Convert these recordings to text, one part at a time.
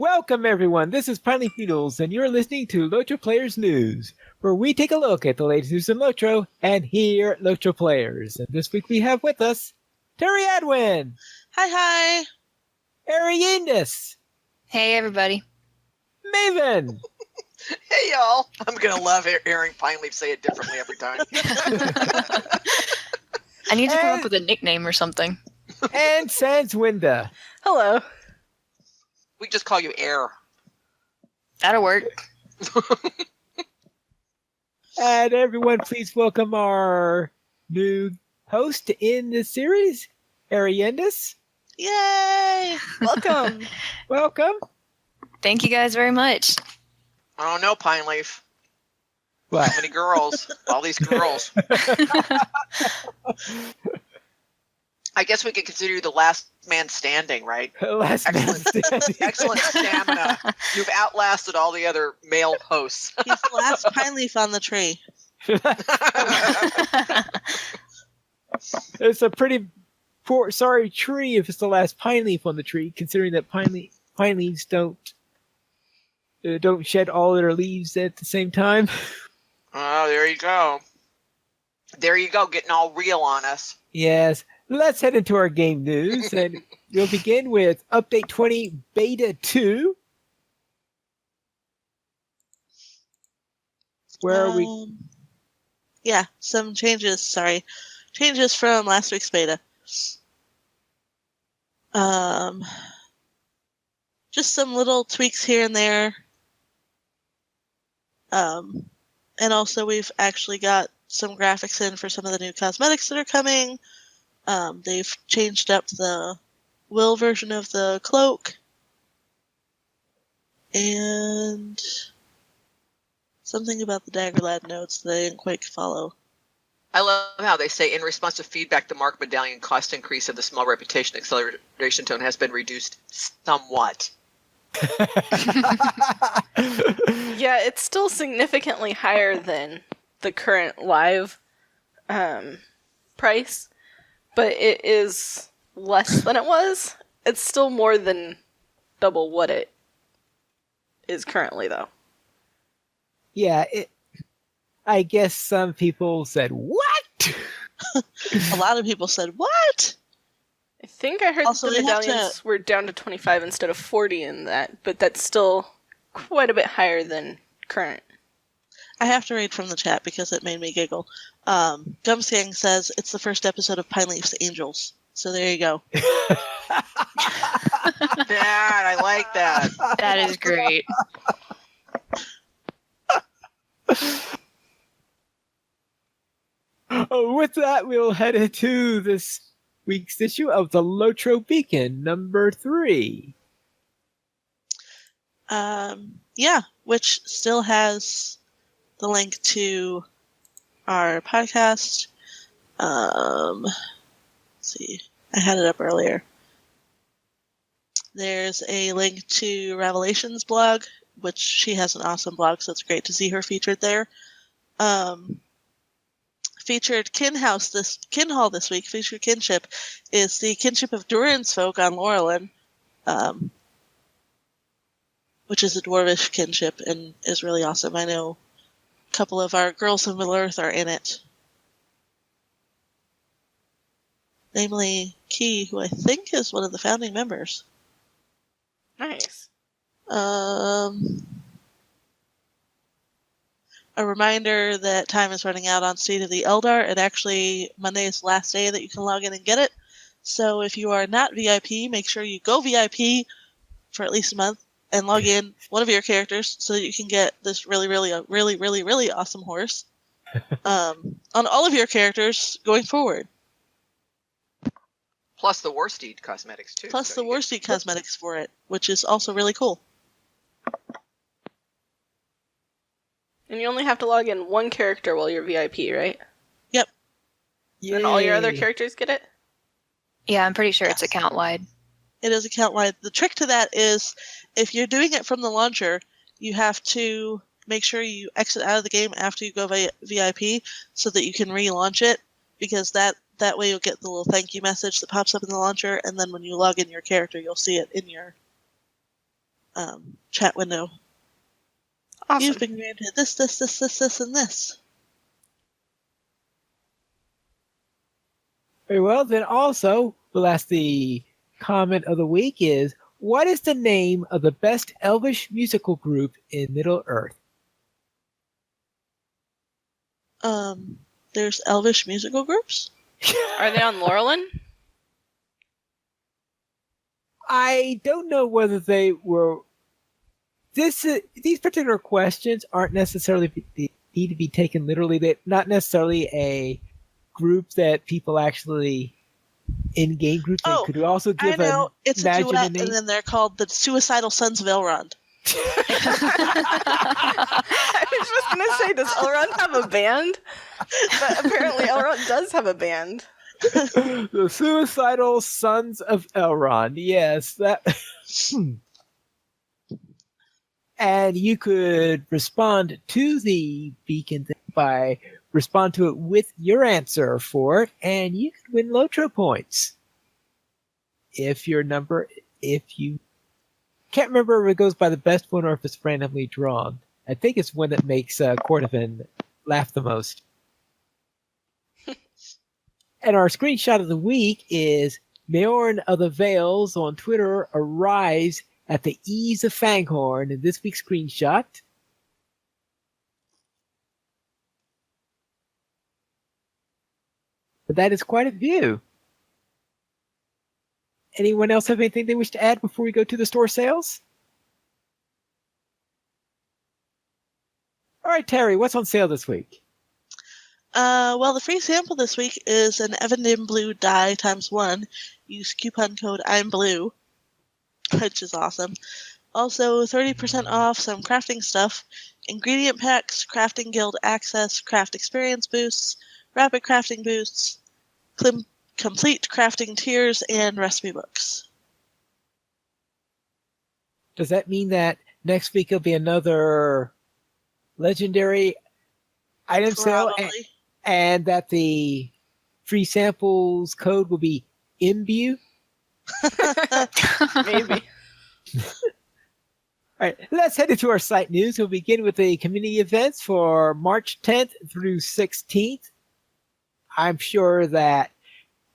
Welcome, everyone. This is Pineleaf Needles, and you're listening to LOTRO Players News, where we take a look at the latest news in LOTRO and hear LOTRO players. And this week we have with us Terry Adwin. Hi. Ari Indus. Hey, everybody. Maven. Hey, y'all. I'm going to love hearing Pineleaf say it differently every time. I need to come up with a nickname or something. And Sanswinda. Hello. We just call you Air. That'll work. And everyone, please welcome our new host in this series, Ari Indus. Yay! Welcome. Welcome. Thank you guys very much. I don't know, Pineleaf. What? How many girls? All these girls. I guess we could consider you the last man standing, right? Last man standing. Excellent stamina. You've outlasted all the other male hosts. He's the last pine leaf on the tree. It's a pretty sorry tree if it's the last pine leaf on the tree, considering that pine leaves don't shed all their leaves at the same time. Oh, there you go. There you go, getting all real on us. Yes. Let's head into our game news, and we'll begin with Update 20 Beta 2. Where are we? Yeah, some changes. Sorry. Changes from last week's beta. Just some little tweaks here and there. And also we've actually got some graphics in for some of the new cosmetics that are coming. They've changed up the Will version of the cloak. And something about the Daggerlad notes that I didn't quite follow. I love how they say, in response to feedback, the Mark Medallion cost increase of the small reputation acceleration tone has been reduced somewhat. Yeah, it's still significantly higher than the current live price, but it is less than it was. It's still more than double what it is currently, though. Yeah, I guess some people said, "What?" A lot of people said, "What?" I think I heard Also, that the medallions were down to 25 instead of 40 in that, but that's still quite a bit higher than current. I have to read from the chat because it made me giggle. Gumsgang says it's the first episode of Pineleaf's Angels. So there you go. Dad, I like that. That is great. With that, we'll head into this week's issue of the LOTRO Beacon, number 3. Yeah, which still has the link to our podcast. Let's see. I had it up earlier. There's a link to Revelation's blog, which she has an awesome blog, so it's great to see her featured there. Featured Kinhall this week. Featured kinship is the kinship of Durin's folk on Laurelin, which is a dwarvish kinship and is really awesome. I know a couple of our girls of Middle-earth are in it. Namely, Key, who I think is one of the founding members. Nice. A reminder that time is running out on State of the Eldar, and actually Monday is the last day that you can log in and get it. So if you are not VIP, make sure you go VIP for at least a month and log in one of your characters so that you can get this really awesome horse on all of your characters going forward. Plus the Warsteed cosmetics, too. Plus the Warsteed cosmetics for it, which is also really cool. And you only have to log in one character while you're VIP, right? Yep. Yay. And all your other characters get it? Yeah, I'm pretty sure it's account-wide. It is account-wide. The trick to that is, if you're doing it from the launcher, you have to make sure you exit out of the game after you go VIP so that you can relaunch it, because that way you'll get the little thank you message that pops up in the launcher, and then when you log in your character, you'll see it in your chat window. Awesome. You've been granted this, and this. Very well. Then also, we'll ask the comment of the week is, what is the name of the best Elvish musical group in Middle-earth? There's Elvish musical groups? Are they on Laurelin? I don't know whether they were. These particular questions aren't necessarily need to be taken literally. They're not necessarily a group that people actually in-game group. They could also I give know. It's a duet, imaginary. and then they're called the Suicidal Sons of Elrond. I was just going to say, does Elrond have a band? But apparently Elrond does have a band. The Suicidal Sons of Elrond. Yes, that. And you could respond to the beacon by respond to it with your answer for it, and you could win LOTRO points. If you can't remember if it goes by the best one or if it's randomly drawn. I think it's one that makes Cordovan laugh the most. And our screenshot of the week is Mayorn of the Vales on Twitter arrives at the ease of Fanghorn in this week's screenshot. But that is quite a view. Anyone else have anything they wish to add before we go to the store sales? All right, Terry, what's on sale this week? Well, the free sample this week is an Evandin Blue die ×1. Use coupon code I'mBlue, which is awesome. Also, 30% off some crafting stuff, ingredient packs, crafting guild access, craft experience boosts, rapid crafting boosts, complete crafting tiers, and recipe books. Does that mean that next week will be another legendary item sale, Probably. and that the free samples code will be imbue? Maybe. All right, let's head into our site news. We'll begin with the community events for March 10th through 16th. I'm sure that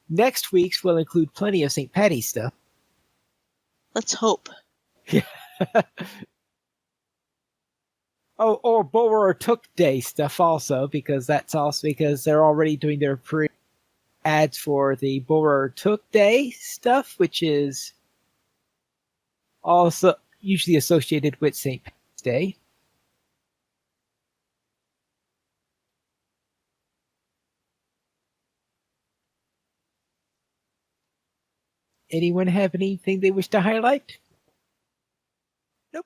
next week's will include plenty of St. Patty's stuff. Let's hope. Oh, or Bower Took Day stuff also, because they're already doing their pre-ads for the Bower Took Day stuff, which is also usually associated with St. Patty's Day. Anyone have anything they wish to highlight? Nope.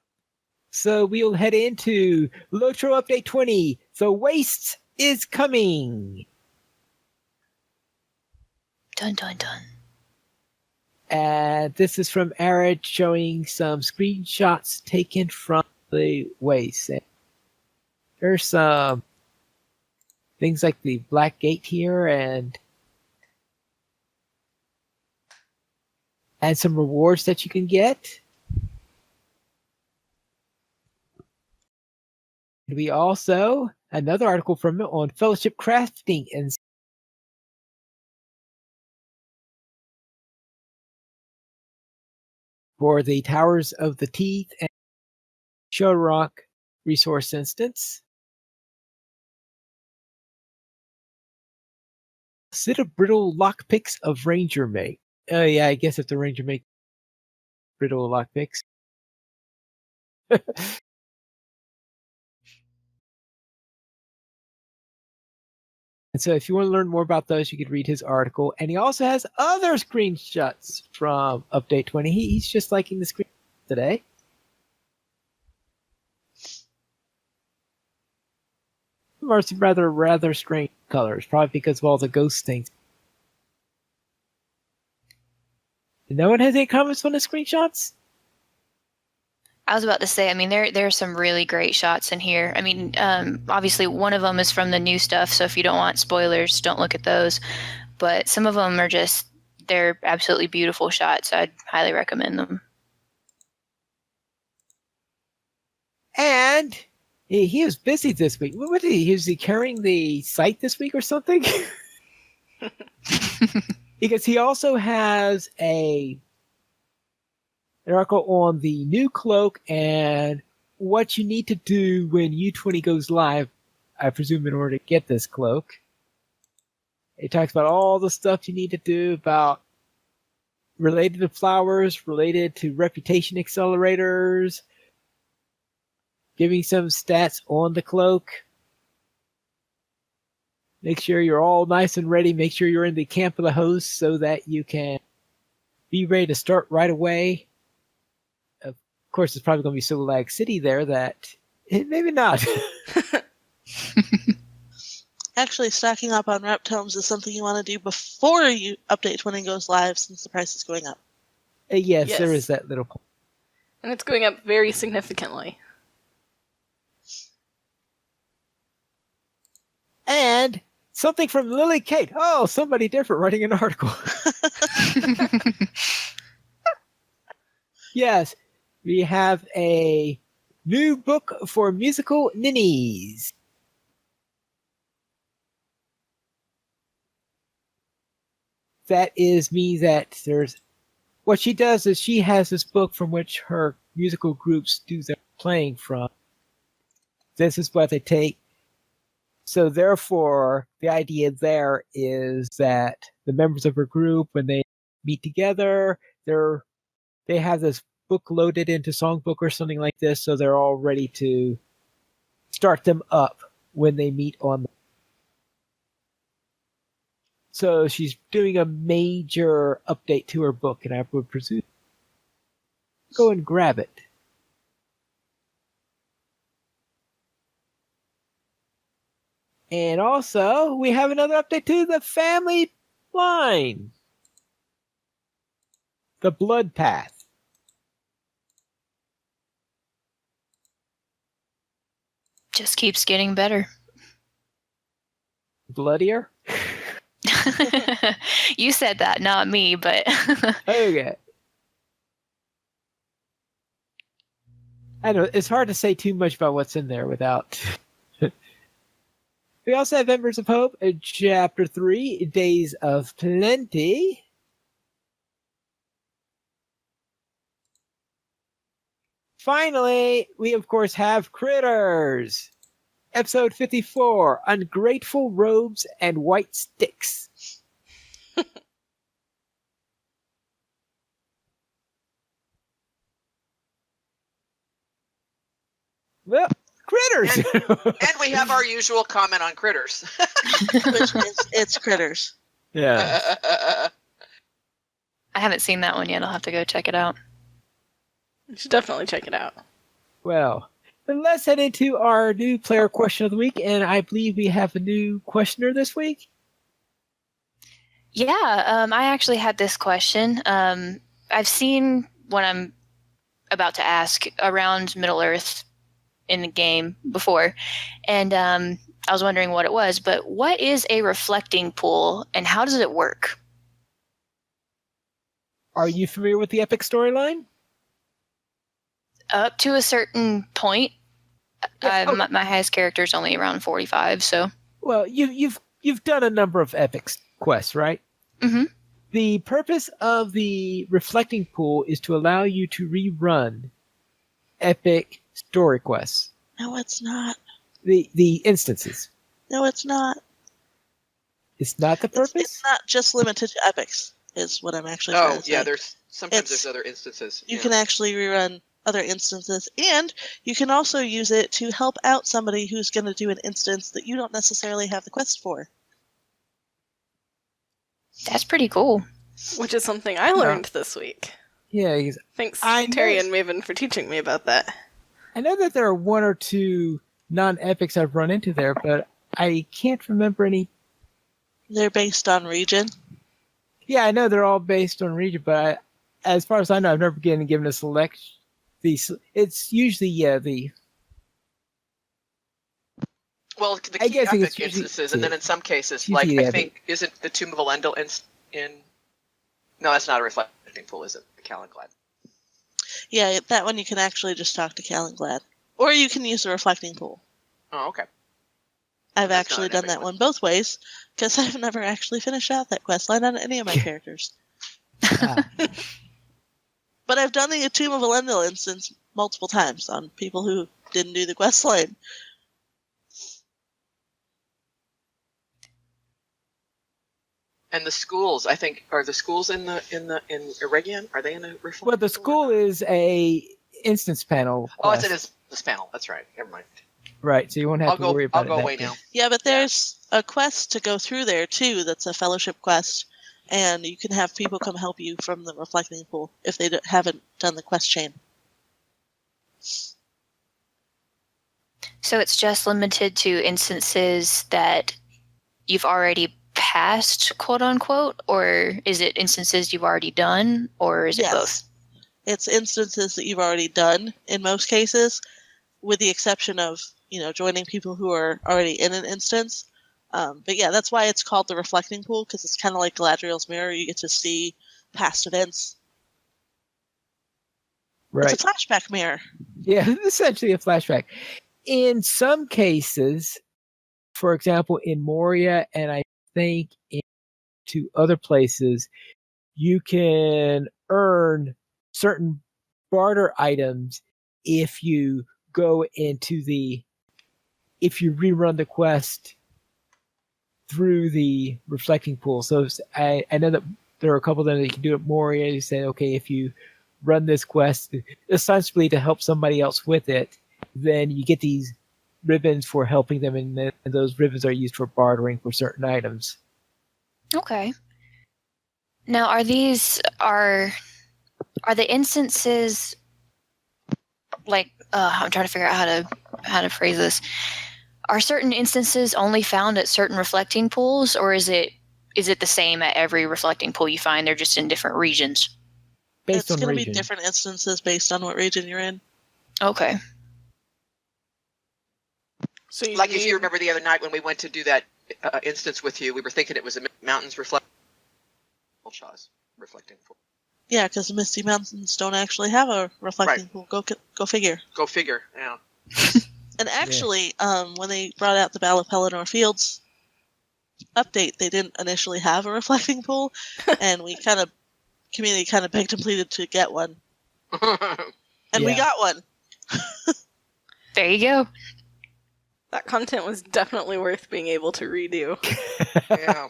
So we'll head into LOTRO Update 20. The Waste is coming. Dun dun dun. And this is from Arid showing some screenshots taken from the Waste. And there's some things like the Black Gate here and some rewards that you can get. We also, another article from it on Fellowship Crafting and for the Towers of the Teeth and Showrock resource instance. Set of brittle lockpicks of Ranger make. Oh yeah, I guess if the Ranger make brittle lockpicks. And so if you want to learn more about those, you could read his article. And he also has other screenshots from Update 20. He's just liking the screen today. Some are some rather strange colors, probably because of all the ghost things. No one has any comments on the screenshots? I was about to say, I mean, there are some really great shots in here. I mean, obviously one of them is from the new stuff, so if you don't want spoilers, don't look at those. But some of them are they're absolutely beautiful shots. I'd highly recommend them. He was busy this week. What did he? Was he carrying the site this week or something? Because he also has an article on the new cloak and what you need to do when U20 goes live, I presume, in order to get this cloak. It talks about all the stuff you need to do about related to flowers, related to reputation accelerators, giving some stats on the cloak. Make sure you're all nice and ready. Make sure you're in the camp of the host so that you can be ready to start right away. Of course, it's probably going to be so lag city there that maybe not. Actually, stocking up on rep tomes is something you want to do before you update 20 goes live, since the price is going up. Yes, there is that little point. And it's going up very significantly. And something from Lily Kate. Oh, somebody different writing an article. Yes, we have a new book for musical ninnies. That is me that there's... What she does is she has this book from which her musical groups do their playing from. This is what they take. So therefore, the idea there is that the members of her group, when they meet together, they have this book loaded into Songbook or something like this, so they're all ready to start them up when they meet on. So she's doing a major update to her book, and I would presume go and grab it. And also, we have another update to the family line. The Blood Path. Just keeps getting better. Bloodier? You said that, not me, but Okay. I know, it's hard to say too much about what's in there without... We also have Embers of Hope, Chapter 3, Days of Plenty. Finally, we of course have Critters. Episode 54, Ungrateful Robes and White Sticks. Well, Critters! And we have our usual comment on Critters. Which means it's Critters. Yeah. I haven't seen that one yet. I'll have to go check it out. You should definitely check it out. Well, then let's head into our new player question of the week, and I believe we have a new questioner this week. Yeah, I actually had this question. I've seen what I'm about to ask around Middle-earth in the game before, and I was wondering what it was, but what is a reflecting pool, and how does it work? Are you familiar with the Epic storyline? Up to a certain point. Yeah, My highest character is only around 45, so... Well, you've done a number of Epic quests, right? Mm-hmm. The purpose of the reflecting pool is to allow you to rerun Epic story quests. No, it's not. The instances. No, it's not. It's not the purpose? It's not just limited to epics, is what I'm actually trying to say. Yeah, there's other instances. You can actually rerun other instances, and you can also use it to help out somebody who's going to do an instance that you don't necessarily have the quest for. That's pretty cool. Which is something I learned this week. Yeah. Thanks, I know- Terry and Maven, for teaching me about that. I know that there are one or two non-epics I've run into there, but I can't remember any. They're based on region. Yeah, I know they're all based on region, but as far as I know, I've never been given a select. It's usually the. Well, the I key guess it's epic usually- instances, and then in some cases, usually like the I epic. think, isn't the Tomb of Elendil in? No, that's not a reflecting pool, is it? The Calenglad. Yeah, that one you can actually just talk to Calenglad. Or you can use the reflecting pool. Oh, okay. I've That's actually not done every that one. one both ways, because I've never actually finished out that quest line on any of my characters. Ah, But I've done the Tomb of Elendil instance multiple times on people who didn't do the quest line. And the schools, I think, are the schools in Eregion? Are they in a reflecting well, the pool or school not? is a instance panel Oh, quest, it is this panel. That's right. Never mind. right? So you won't have to worry about I'll go it. away that now. case. Yeah, but there's a quest to go through there too that's a fellowship quest, and you can have people come help you from the reflecting pool if they haven't done the quest chain. So it's just limited to instances that you've already passed, quote unquote, or is it instances you've already done, or is it both? It's instances that you've already done in most cases, with the exception of, joining people who are already in an instance. But yeah, that's why it's called the reflecting pool, because it's kind of like Galadriel's mirror. You get to see past events. Right. It's a flashback mirror. Yeah, essentially a flashback. In some cases, for example, in Moria, and I think in two other places, you can earn certain barter items if you go if you rerun the quest through the reflecting pool. So I know that there are a couple of them that you can do at Moria. You say, okay, if you run this quest essentially to help somebody else with it, then you get these ribbons for helping them, and those ribbons are used for bartering for certain items. Okay. Now, are the instances like I'm trying to figure out how to phrase this. Are certain instances only found at certain reflecting pools, or is it the same at every reflecting pool you find? They're just in different regions. Based It's on going to region. be different instances based on what region you're in. Okay. So Like if you remember the other night when we went to do that instance with you, we were thinking it was a mountains reflecting pool. Yeah, because the Misty Mountains don't actually have a reflecting pool. Go figure. Go figure. Yeah. And actually, when they brought out the Battle of Pelennor Fields update, they didn't initially have a reflecting pool, and community kind of begged and pleaded to get one, and we Yeah. got one. There you go. that content was definitely worth being able to redo. Yeah,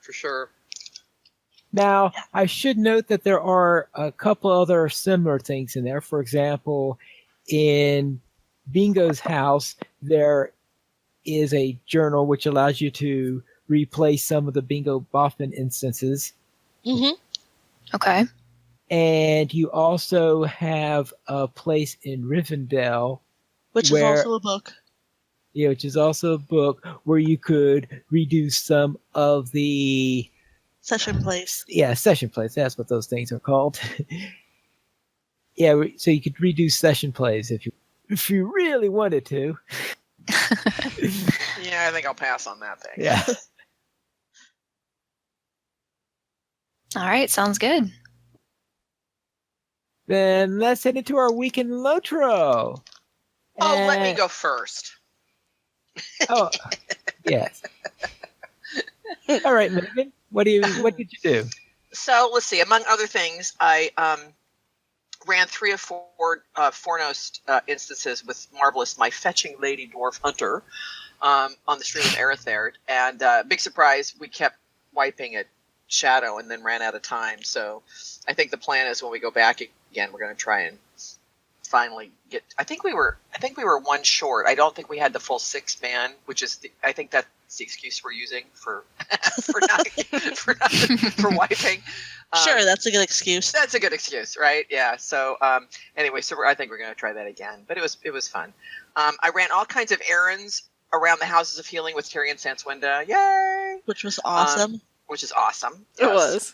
for sure. Now, I should note that there are a couple other similar things in there. For example, in Bingo's house, there is a journal which allows you to replace some of the Bingo Boffin instances. Mm-hmm. Okay. And you also have a place in Rivendell, Which where, is also a book. yeah, which is also a book where you could redo some of the Session plays. yeah, session plays. That's what those things are called. Yeah, so you could redo session plays if you really wanted to. Yeah, I think I'll pass on that thing. Yeah. All right. Sounds good. Then let's head into our week in Lotro. Oh, let me go first. Oh, yes. All right, Megan. What did you do? So let's see. Among other things, I ran 3 or 4 Fornos instances with Marvelous, my fetching lady dwarf hunter, on the stream of Eritherd, and big surprise, we kept wiping at Shadow and then ran out of time. So I think the plan is when we go back again, we're going to try and finally get. I think we were 1 short. I don't think we had the full 6 man, which is I think that's the excuse we're using for for wiping. Sure, that's a good excuse. That's a good excuse, right? Yeah. So anyway, so I think we're going to try that again. But it was fun. I ran all kinds of errands around the Houses of Healing with Tyrion Sanswinda. Yay! Which was awesome. Which is awesome. It was.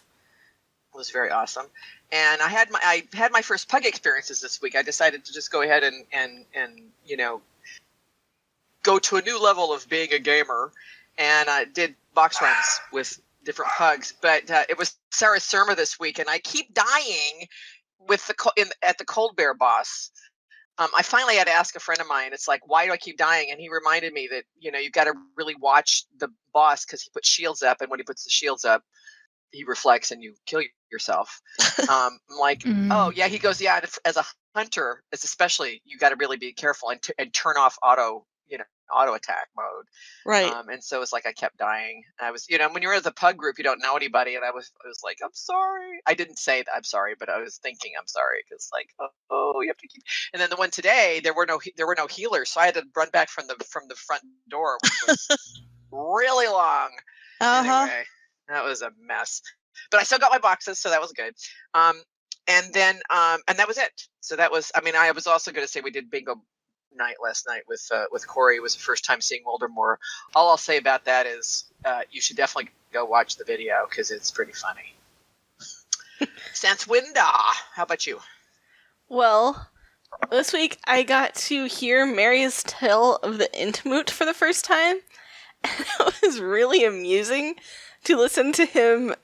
It was very awesome. And I had my first pug experiences this week. I decided to just go ahead and go to a new level of being a gamer, and I did box runs with different pugs. But it was Sarah Surma this week, and I keep dying with at the Cold Bear boss. I finally had to ask a friend of mine. It's like, why do I keep dying? And he reminded me that you've got to really watch the boss because he puts shields up, and when he puts the shields up, he reflects and you kill yourself. I'm like, oh yeah. He goes, yeah. As a hunter, it's especially you got to really be careful and turn off auto attack mode. Right. And so it's like I kept dying. I was, when you're with a pug group, you don't know anybody, and I was like, I'm sorry. I didn't say that I'm sorry, but I was thinking I'm sorry because like, oh, you have to keep. And then the one today, there were no healers, so I had to run back from the front door, which was really long. Anyway, that was a mess. But I still got my boxes, so that was good. And then and that was it. So that was. I mean, I was also going to say we did bingo night last night with Corey. It was the first time seeing Wildermore. All I'll say about that is you should definitely go watch the video because it's pretty funny. Sanswinda, how about you? Well, this week I got to hear Mary's tale of the Intimute for the first time, and it was really amusing to listen to him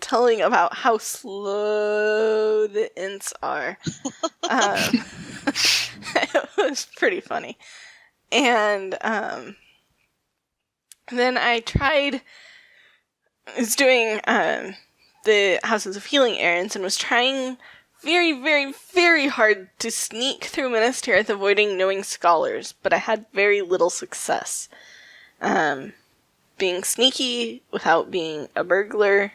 telling about how slow the ints are. It was pretty funny. And then I was doing the Houses of Healing errands and was trying very, very, very hard to sneak through Minas Tirith avoiding knowing scholars, but I had very little success. Being sneaky without being a burglar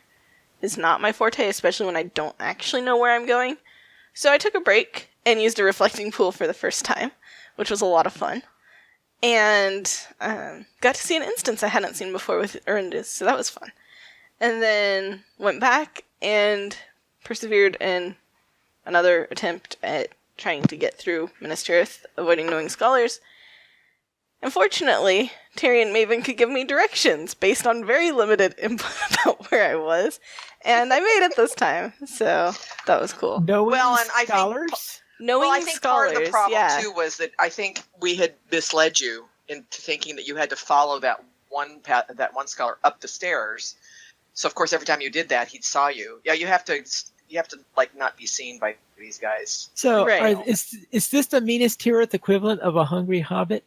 is not my forte, especially when I don't actually know where I'm going. So I took a break and used a reflecting pool for the first time, which was a lot of fun. And got to see an instance I hadn't seen before with Erendis, so that was fun. And then went back and persevered in another attempt at trying to get through Minas Tirith, avoiding knowing scholars. Unfortunately, Terry and Maven could give me directions based on very limited input about where I was, and I made it this time, so that was cool. Knowing Well, and I think- scholars? Knowing I think scholars, part of the problem yeah. too was that I think we had misled you into thinking that you had to follow that one scholar up the stairs. So of course, every time you did that, he saw you. Yeah, you have to like not be seen by these guys. So Right. is this the Minas Tirith equivalent of a hungry hobbit?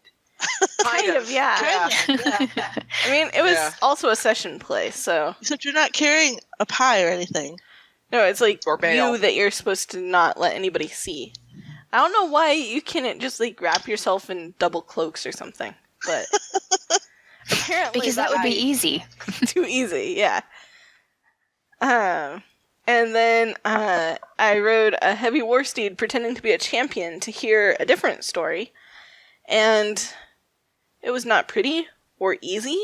Kind of, yeah. I mean, it was also a session play, so... Except you're not carrying a pie or anything. No, it's like Or bail. you that you're supposed to not let anybody see. I don't know why you can't just, like, wrap yourself in double cloaks or something, but... apparently Because that would be easy. too easy, yeah. And then I rode a heavy war steed pretending to be a champion to hear a different story, and it was not pretty or easy.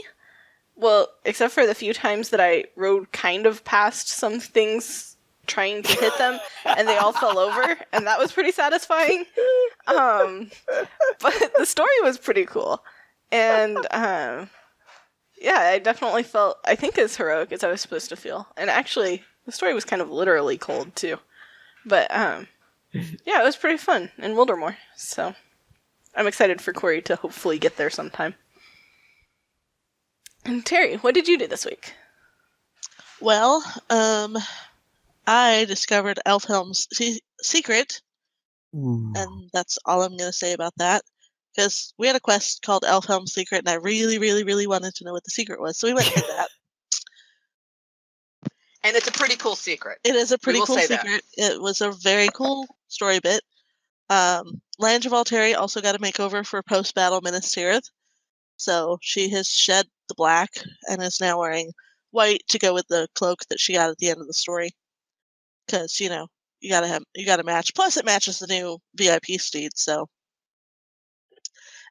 Well, except for the few times that I rode kind of past some things trying to hit them, and they all fell over, and that was pretty satisfying. But the story was pretty cool, and yeah, I definitely felt, I think, as heroic as I was supposed to feel. And actually, the story was kind of literally cold, too. But, yeah, it was pretty fun in Wildermore. So, I'm excited for Corey to hopefully get there sometime. And Terry, what did you do this week? Well, I discovered Elfhelm's secret, Ooh. and that's all I'm going to say about that. Because we had a quest called Elfhelm's Secret, and I really, really, really wanted to know what the secret was, so we went and did that. And it's a pretty cool secret. It is a pretty will cool say that. secret. It was a very cool story bit. Lange of Alteri also got a makeover for post-battle Minas Tirith, so she has shed the black and is now wearing white to go with the cloak that she got at the end of the story. Because you gotta match. Plus, it matches the new VIP steed. So,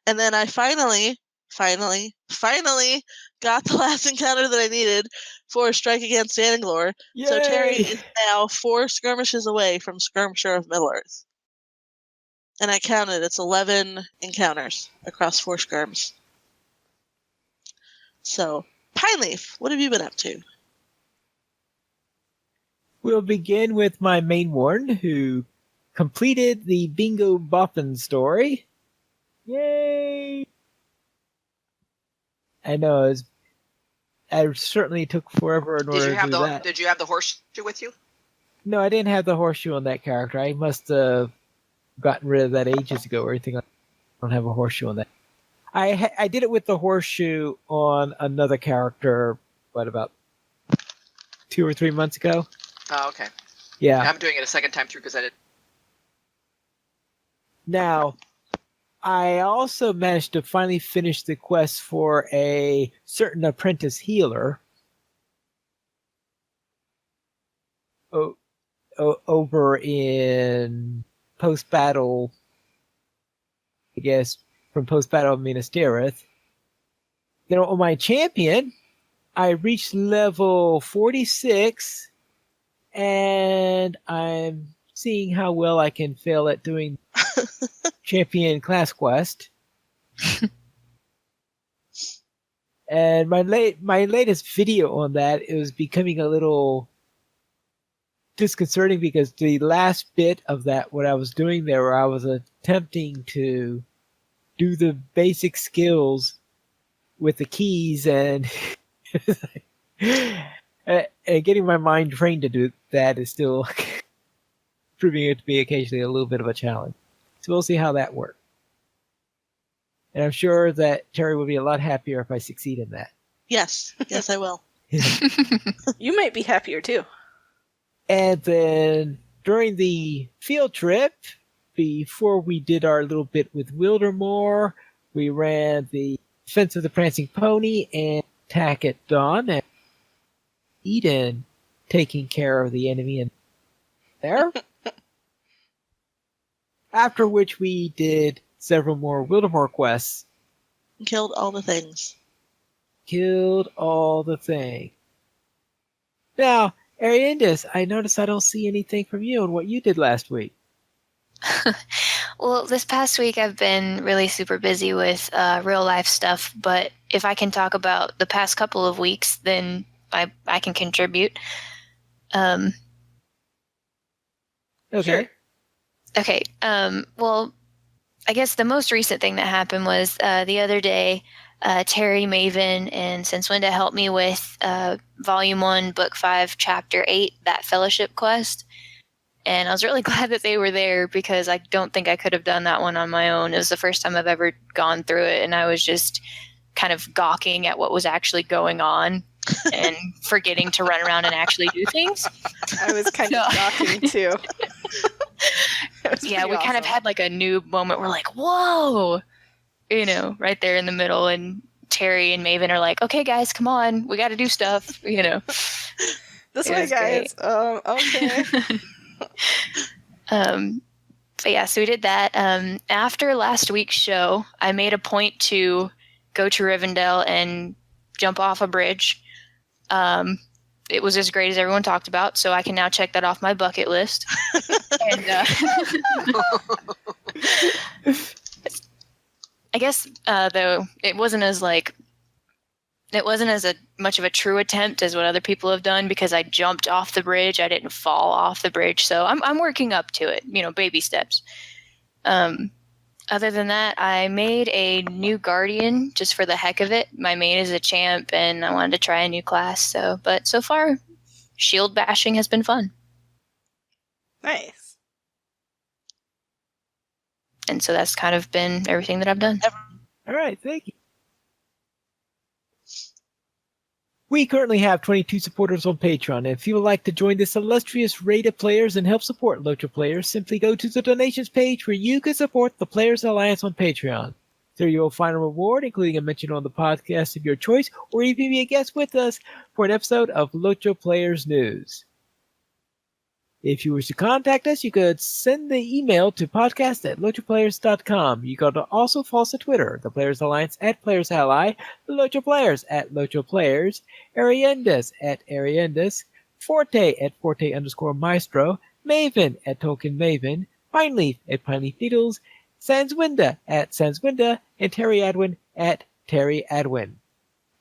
and then I finally got the last encounter that I needed for Strike Against Danglor. So Terry Yay! is now 4 skirmishes away from Skirmisher of Middle-earth. And I counted, it's 11 encounters across 4 skirms. So, Pineleaf, what have you been up to? We'll begin with my main warden, who completed the Bingo Boffin story. Yay! I know, I certainly took forever in order to do that. Did you have the horseshoe with you? No, I didn't have the horseshoe on that character. I must have gotten rid of that ages ago or anything. I don't have a horseshoe on that. I did it with the horseshoe on another character, about 2 or 3 months ago. Oh, okay. Yeah. I'm doing it a second time through because I did. Now, I also managed to finally finish the quest for a certain apprentice healer over in post-battle, I guess, from post-battle Minas Tirith. Then on my champion, I reached level 46, and I'm seeing how well I can fail at doing champion class quest. And my latest video on that, it was becoming a little disconcerting because the last bit of that, what I was doing there, where I was attempting to do the basic skills with the keys and and getting my mind trained to do that is still proving it to be occasionally a little bit of a challenge. So we'll see how that works. And I'm sure that Terry will be a lot happier if I succeed in that. Yes, I will. You might be happier too. And then during the field trip, before we did our little bit with Wildermore, we ran the Fence of the Prancing Pony and Attack at Dawn, and Eden taking care of the enemy in there. After which we did several more Wildermore quests. Killed all the things. Killed all the things. Now, Ariandis, I notice I don't see anything from you on what you did last week. Well, this past week I've been really super busy with real life stuff, but if I can talk about the past couple of weeks, then I can contribute. Okay. Sure. Okay. Well, I guess the most recent thing that happened was the other day, Terry, Maven, and Senswinda helped me with Volume 1, Book 5, Chapter 8, that fellowship quest. And I was really glad that they were there because I don't think I could have done that one on my own. It was the first time I've ever gone through it, and I was just kind of gawking at what was actually going on and forgetting to run around and actually do things. I was kind of gawking too. Yeah, we kind of had like a noob moment. We're like, whoa, right there in the middle. And Terry and Maven are like, okay, guys, come on. We got to do stuff, This It way, was guys. Okay. But yeah, so we did that. After last week's show, I made a point to go to Rivendell and jump off a bridge. It was as great as everyone talked about, so I can now check that off my bucket list. And, I guess though it wasn't as much of a true attempt as what other people have done because I jumped off the bridge. I didn't fall off the bridge, so I'm working up to it. Baby steps. Other than that, I made a new Guardian just for the heck of it. My main is a champ, and I wanted to try a new class. But so far, shield bashing has been fun. Nice. And so that's kind of been everything that I've done. All right, thank you. We currently have 22 supporters on Patreon, and if you would like to join this illustrious raid of players and help support LOTRO players, simply go to the donations page where you can support the Players Alliance on Patreon. There you will find a reward, including a mention on the podcast of your choice, or even be a guest with us for an episode of LOTRO Players News. If you wish to contact us, you could send the email to podcast@lotroplayers.com. You could also follow us on Twitter, the Players Alliance @PlayersAlly, the LOTRO Players @LOTROPlayers, Ariendas @Ariendas, Forte @Forte_Maestro, Maven @TolkienMaven, Pineleaf @Pineleaf Needles, Sanswinda @Sanswinda, and Terry Adwin @Terry Adwin.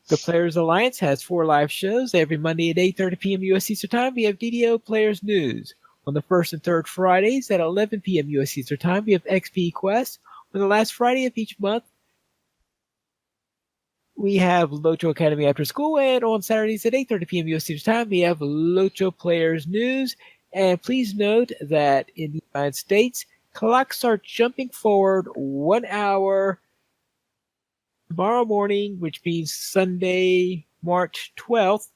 The Players Alliance has 4 live shows every Monday at 8:30 p.m. U.S. Eastern Time. We have DDO Players News. On the first and third Fridays at 11 p.m. U.S. Eastern Time, we have XP Quest. On the last Friday of each month, we have LOTRO Academy After School. And on Saturdays at 8:30 p.m. U.S. Eastern Time, we have LOTRO Players News. And please note that in the United States, clocks are jumping forward 1 hour tomorrow morning, which means Sunday, March 12th.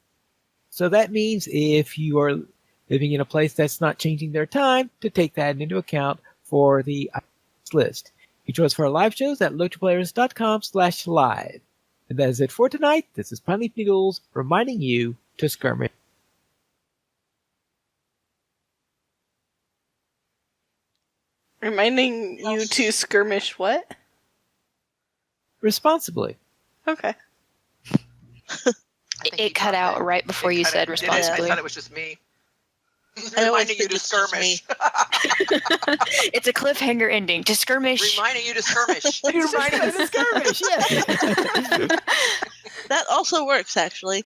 So that means if you are living in a place that's not changing their time, to take that into account for the list. You join us for our live shows at LOTROplayers.com/live. And that is it for tonight. This is Pineleaf Needles reminding you to skirmish Reminding you to skirmish what? responsibly. Okay. It cut out right before you said responsibly. I thought it was just me. I always Reminding you think to it's just skirmish. It's a cliffhanger ending. To skirmish. Reminding you to skirmish. Reminding you to skirmish, yes. That also works, actually.